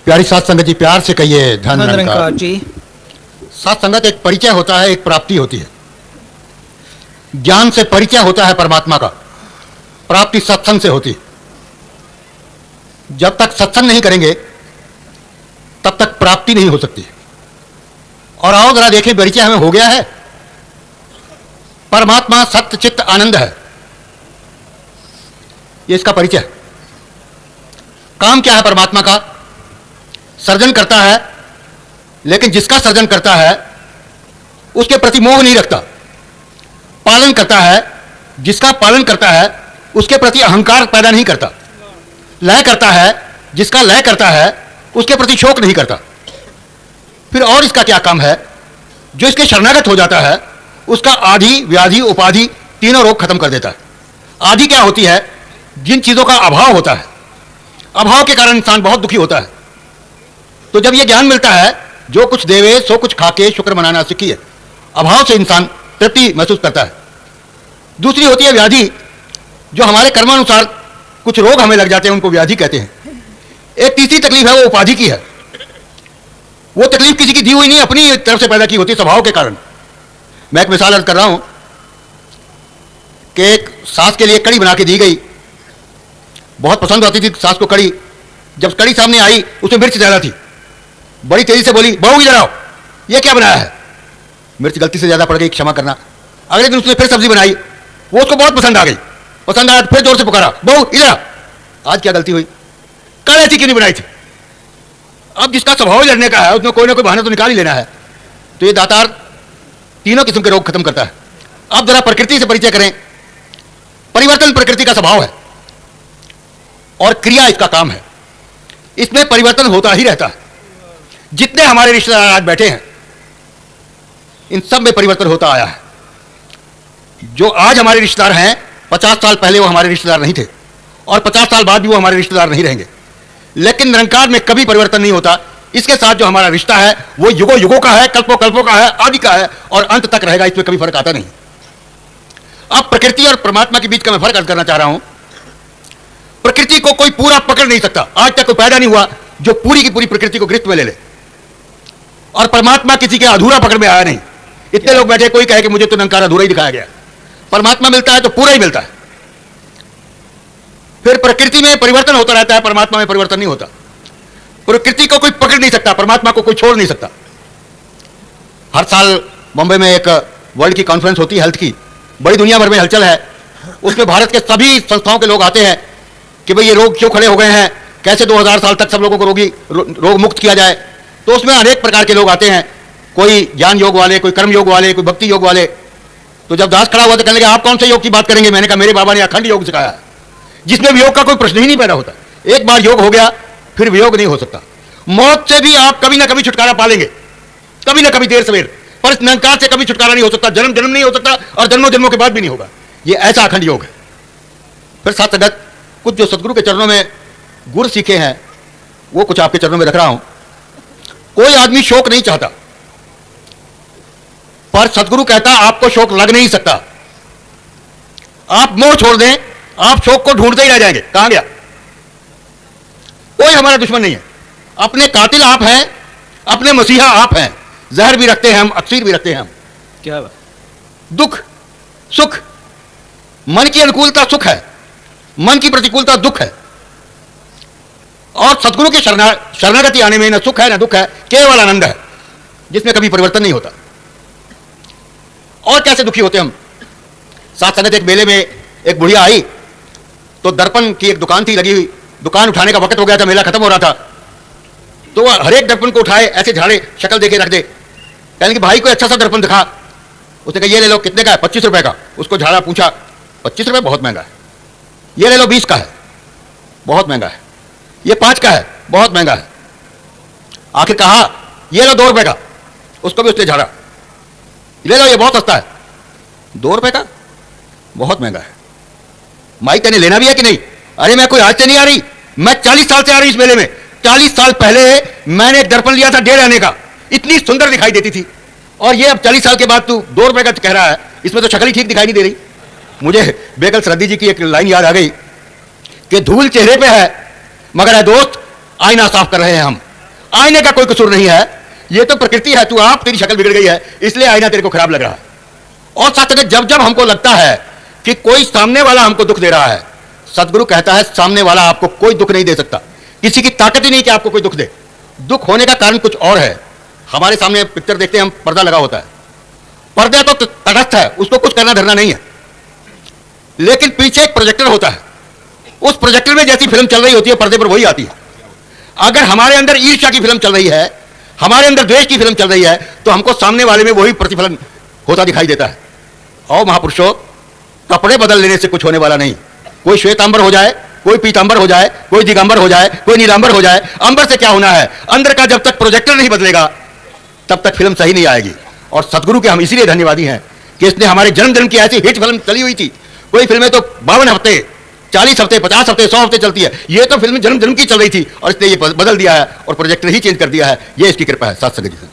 प्यारी साथ संगत जी, प्यार से कहिए धन निरंकार जी। साथ संगत एक परिचय होता है, एक प्राप्ति होती है। ज्ञान से परिचय होता है परमात्मा का, प्राप्ति सत्संग से होती है। जब तक सत्संग नहीं करेंगे तब तक प्राप्ति नहीं हो सकती। और आओ जरा देखें, परिचय हमें हो गया है। परमात्मा सत्य चित्त आनंद है, ये इसका परिचय है। काम क्या है परमात्मा का? सर्जन करता है, लेकिन जिसका सर्जन करता है उसके प्रति मोह नहीं रखता। पालन करता है, जिसका पालन करता है उसके प्रति अहंकार पैदा नहीं करता। लय करता है, जिसका लय करता है उसके प्रति शोक नहीं करता। फिर और इसका क्या काम है? जो इसके शरणागत हो जाता है उसका आदि व्याधि उपाधि तीनों रोग खत्म कर देता है। आदि क्या होती है? जिन चीजों का अभाव होता है, अभाव के कारण इंसान बहुत दुखी होता है। तो जब यह ज्ञान मिलता है, जो कुछ देवे सो कुछ खाके शुक्र मनाना सीखिए, अभाव से इंसान तृप्ति महसूस करता है। दूसरी होती है व्याधि, जो हमारे कर्मानुसार कुछ रोग हमें लग जाते हैं, उनको व्याधि कहते हैं। एक तीसरी तकलीफ है, वो उपाधि की है। वो तकलीफ किसी की दी हुई नहीं, अपनी तरफ से पैदा की होती है, स्वभाव के कारण। मैं एक मिसाल अर्ज कर रहा हूं कि एक सास के लिए कड़ी बना के दी गई, बहुत पसंद आती थी सास को कड़ी। जब कड़ी सामने आई उसमें मिर्च ज्यादा थी, बड़ी तेजी से बोली, बहू इधर आओ, ये क्या बनाया है? मिर्च गलती से ज्यादा पड़ गई, क्षमा करना। अगले दिन उसने फिर सब्जी बनाई, वो उसको बहुत पसंद आ गई। पसंद आया, फिर जोर से पुकारा, बहू इधर आ, आज क्या गलती हुई? कल ऐसी क्यों नहीं बनाई थी? अब जिसका स्वभाव लड़ने का है उसमें कोई ना कोई बहाना तो निकाल ही लेना है। तो ये दातार तीनों किस्म के रोग खत्म करता है। अब जरा प्रकृति से परिचय करें। परिवर्तन प्रकृति का स्वभाव है और क्रिया इसका काम है। इसमें परिवर्तन होता ही रहता है। जितने हमारे रिश्तेदार आज बैठे हैं, इन सब में परिवर्तन होता आया है। जो आज हमारे रिश्तेदार हैं, 50 साल पहले वो हमारे रिश्तेदार नहीं थे, और 50 साल बाद भी वो हमारे रिश्तेदार नहीं रहेंगे। लेकिन निरंकार में कभी परिवर्तन नहीं होता। इसके साथ जो हमारा रिश्ता है वो युगों युगों का है, कल्पों कल्पों का है, आदि का है, और अंत तक रहेगा। इसमें कभी फर्क आता नहीं। अब प्रकृति और परमात्मा के बीच का मैं फर्क अर्ज करना चाह रहा हूं। प्रकृति को कोई पूरा पकड़ नहीं सकता। आज तक कोई पैदा नहीं हुआ जो पूरी की पूरी प्रकृति को गिरफ्त में ले ले। और परमात्मा किसी के अधूरा पकड़ में आया नहीं। इतने लोग बैठे, कोई कहे कि मुझे तो निरंकार अधूरा ही दिखाया गया। परमात्मा मिलता है तो पूरा ही मिलता है। फिर प्रकृति में परिवर्तन होता रहता है, परमात्मा में परिवर्तन नहीं होता। प्रकृति को कोई पकड़ नहीं सकता, परमात्मा को कोई छोड़ नहीं सकता। हर साल बॉम्बे में एक वर्ल्ड की कॉन्फ्रेंस होती है हेल्थ की, बड़ी दुनिया भर में हलचल है। उसमें भारत के सभी संस्थाओं के लोग आते हैं कि भाई ये रोग क्यों खड़े हो गए हैं, कैसे 2000 साल तक सब लोगों को रोग मुक्त किया जाए। तो उसमें अनेक प्रकार के लोग आते हैं, कोई ज्ञान योग वाले, कोई कर्म योग वाले, कोई भक्ति योग वाले। तो जब दास खड़ा हुआ तो कहने लगे, आप कौन से योग की बात करेंगे? मैंने कहा, मेरे बाबा ने अखंड योग सिखाया है, जिसमें वियोग का कोई प्रश्न ही नहीं पैदा होता। एक बार योग हो गया फिर वियोग नहीं हो सकता। मौत से भी आप कभी ना कभी छुटकारा पालेंगे, कभी ना कभी, देर सवेर। पर इस निरंकार से कभी छुटकारा नहीं हो सकता। जन्म जन्म नहीं हो सकता, और जन्मों जन्मों के बाद भी नहीं होगा। ये ऐसा अखंड योग है। फिर साथ संगत, कुछ जो सदगुरु के चरणों में गुर सीखे हैं वो कुछ आपके चरणों में रख रहा हूं। कोई आदमी शोक नहीं चाहता, पर सदगुरु कहता आपको शोक लग नहीं सकता। आप मोह छोड़ दें, आप शोक को ढूंढते ही रह जाएंगे, कहां गया। कोई हमारा दुश्मन नहीं है। अपने कातिल आप हैं, अपने मसीहा आप हैं। जहर भी रखते हैं हम, अक्सीर भी रखते हैं हम। क्या बात? दुख सुख, मन की अनुकूलता सुख है, मन की प्रतिकूलता दुख है। और सदगुरु के शरणागति आने में न सुख है न दुख है, केवल आनंद है, जिसमें कभी परिवर्तन नहीं होता। और कैसे दुखी होते हम? साथ संगत, एक मेले में एक बुढ़िया आई तो दर्पण की एक दुकान थी लगी हुई। दुकान उठाने का वक्त हो गया था, मेला खत्म हो रहा था। तो वह हर एक दर्पण को उठाए, ऐसे झाड़े, शक्ल देके रख दे। कहने कि भाई कोई अच्छा सा दर्पण दिखा। उसने कहा, ये ले लो। कितने का है? 25 रुपए का। उसको झाड़ा, पूछा, 25 रुपए बहुत महंगा है। ये ले लो, 20 का है, बहुत महंगा है। ये 5 का है, बहुत महंगा है। आखिर कहा, ये लो 2 रुपए का। उसको भी उसने झाड़ा, ले लो, ये बहुत सस्ता है। 2 रुपए का, बहुत महंगा है। माई तेने लेना भी है कि नहीं? अरे मैं कोई आज से नहीं आ रही, मैं 40 साल से आ रही इस मेले में। 40 साल पहले मैंने एक दर्पण लिया था 1.5 आने का, इतनी सुंदर दिखाई देती थी। और ये अब 40 साल के बाद तू 2 रुपए का कह रहा है, इसमें तो शक्ल ही ठीक दिखाई नहीं दे रही। मुझे बेकल श्रद्धी जी की एक लाइन याद आ गई कि धूल चेहरे पे है मगर है दोस्त आईना साफ कर रहे हैं हम। आईने का कोई कसूर नहीं है, ये तो प्रकृति है, तू आप तेरी शक्ल बिगड़ गई है इसलिए आईना तेरे को खराब लग रहा है। और साथ में जब जब हमको लगता है कि कोई सामने वाला हमको दुख दे रहा है, सदगुरु कहता है सामने वाला आपको कोई दुख नहीं दे सकता, किसी की ताकत ही नहीं कि आपको कोई दुख दे। दुख होने का कारण कुछ और है। हमारे सामने पिक्चर देखते हैं हम, पर्दा लगा होता है, पर्दा तो तटस्थ है, उसको कुछ करना धरना नहीं है, लेकिन पीछे एक प्रोजेक्टर होता है, उस प्रोजेक्टर में जैसी फिल्म चल रही होती है पर्दे पर वही आती है। अगर हमारे अंदर ईर्ष्या की फिल्म चल रही है, हमारे अंदर द्वेष की फिल्म चल रही है, तो हमको सामने वाले में वही प्रतिफलन होता दिखाई देता है। और महापुरुषों, कपड़े बदल लेने से कुछ होने वाला नहीं। कोई श्वेतांबर हो जाए, कोई पीतांबर हो जाए, कोई दिगंबर हो जाए, कोई नीलांबर हो जाए, अंबर से क्या होना है? अंदर का जब तक प्रोजेक्टर नहीं बदलेगा तब तक फिल्म सही नहीं आएगी। और सदगुरु के हम इसीलिए धन्यवादी हैं कि इसने हमारे जन्मदिन की ऐसी हिट फिल्म चली हुई थी। कोई फिल्में तो 52 हफ्ते, 40 हफ्ते, 50 हफ्ते, 100 हफ्ते चलती है, ये तो फिल्म जन्मदिन की चल रही थी और इसने ये बदल दिया है और प्रोजेक्टर ही चेंज कर दिया है। ये इसकी कृपा है। साथ संगत जी।